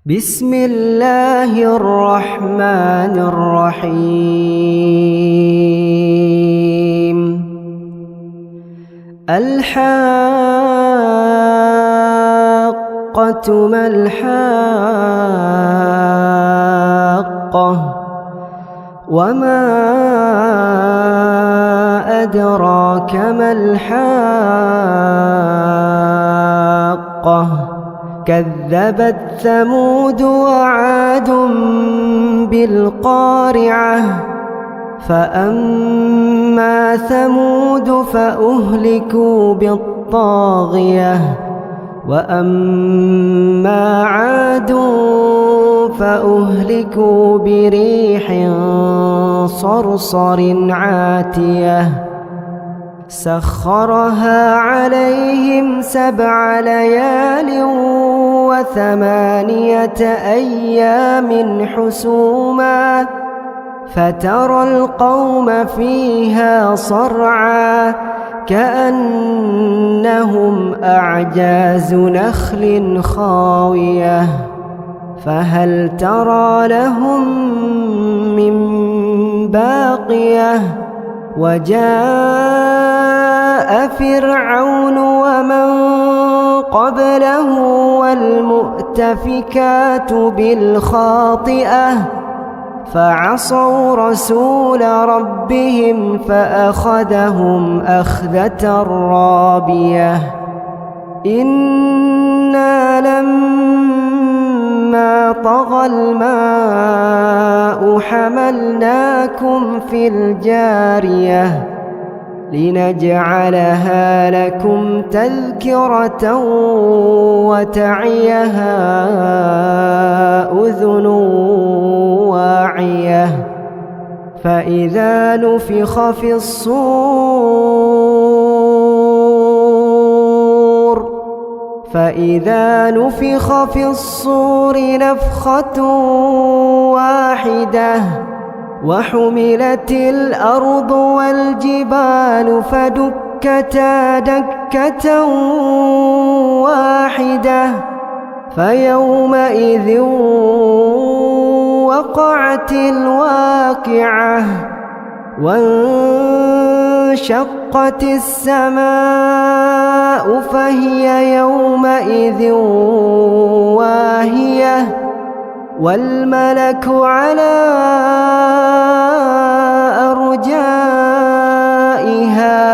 بسم الله الرحمن الرحيم. الحاقة ما الحاقة وما أدراك ما الحاقة كذبت ثمود وعاد بالقارعة فأما ثمود فأهلكوا بالطاغية وأما عاد فأهلكوا بريح صرصر عاتية سخرها عليهم 7 ليال و8 أيام حسوما فترى القوم فيها صرعا كأنهم أعجاز نخل خاوية فهل ترى لهم من باقية وجاء فرعون ومن قبله والمؤتفكات بالخاطئة فعصوا رسول ربهم فأخذهم أخذة رابية إنا لما طغى الماء حملناكم في الجارية لنجعلها لكم تذكرة وتعيها أذن واعية فإذا نفخ في الصور نفخة واحدة وحملت الأرض والجبال فدكتا دكة واحدة فيومئذ وقعت الواقعة وانشقت السماء فهي يومئذ واهية والملك على أرجائها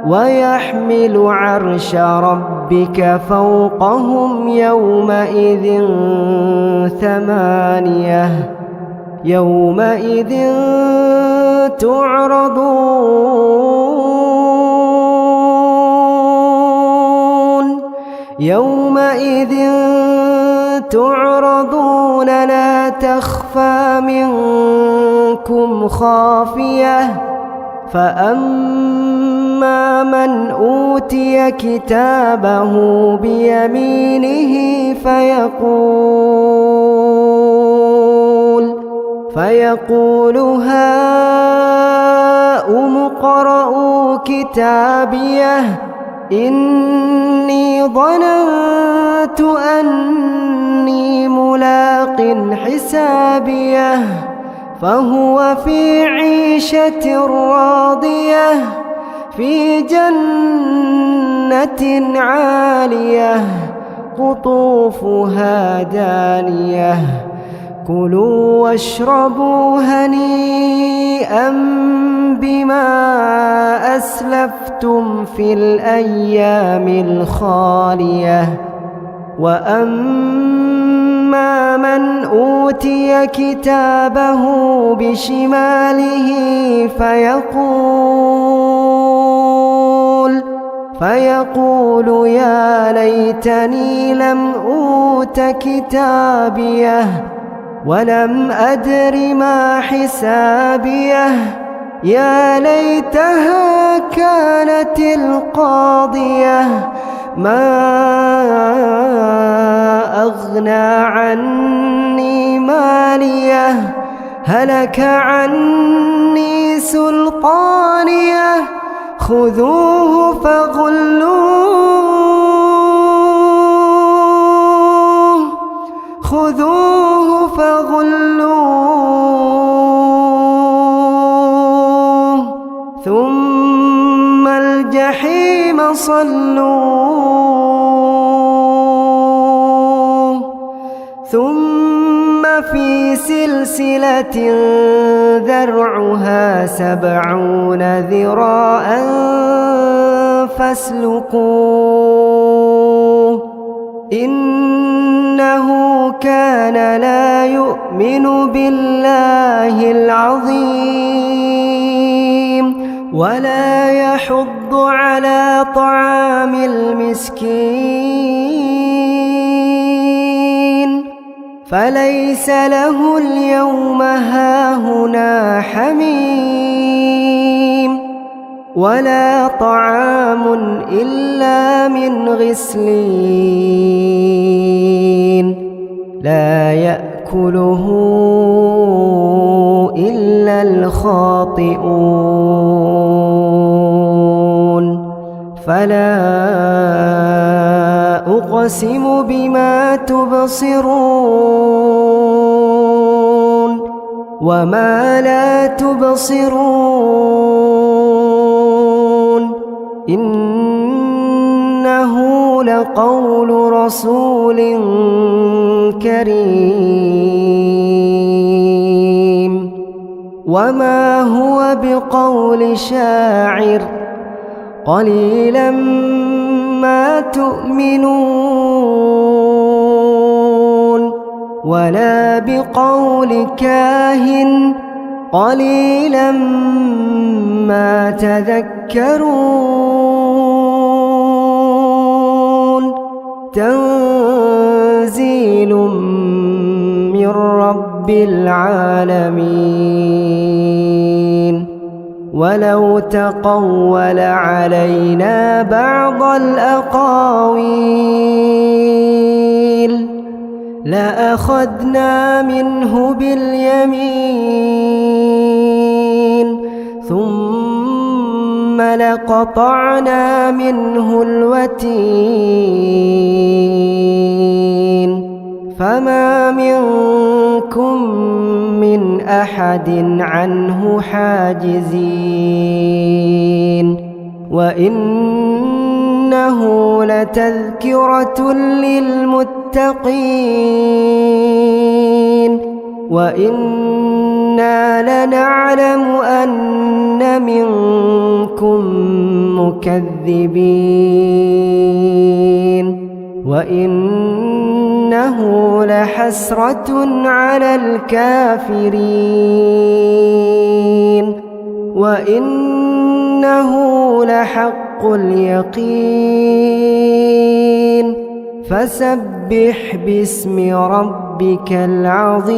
ويحمل عرش ربك فوقهم يومئذ 8 يومئذ تعرضون لا تخفى منكم خافية فأما من أوتي كتابه بيمينه فيقول هاؤم اقرءوا كتابيه إني ظننت أني ملاق حسابيه فهو في عيشة راضية في جنة عالية قطوفها دانية كلوا واشربوا هنيئا بما أسلفتم في الأيام الخالية وأما من أوتي كتابه بشماله فيقول يا ليتني لم أوت كتابيه ولم أدر ما حسابيه يا ليتها كانت القاضية ما أغنى عني ماليه هلك عني سلطانيه خذوه فغلوه خذوه فغلوه ثم الجحيم صلوه ثم في سلسلة ذرعها 70 ذراعا فاسلكوه إنه كان لا يؤمن بالله العظيم ولا يحض على طعام المسكين فليس له اليوم هاهنا حميم ولا طعام إلا من غسلين لا يأكله إلا الخاطئون فلا أقسم بما تبصرون وما لا تبصرون إنه لقول رسول كريم وما هو بقول شاعر قليلا ما تؤمنون ولا بقول كاهن قليلا ما تذكرون تنزيل من رب العالمين ولو تقول علينا بعض الأقاويل لأخذنا منه باليمين ثم لقطعنا منه الوتين فما منكم من أحد عنه حاجزين وإنه لتذكرة للمتقين وإنا لنعلم أن منكم مكذبين وإنه لحسرة على الكافرين وإنه لحق اليقين فسبح باسم ربك العظيم.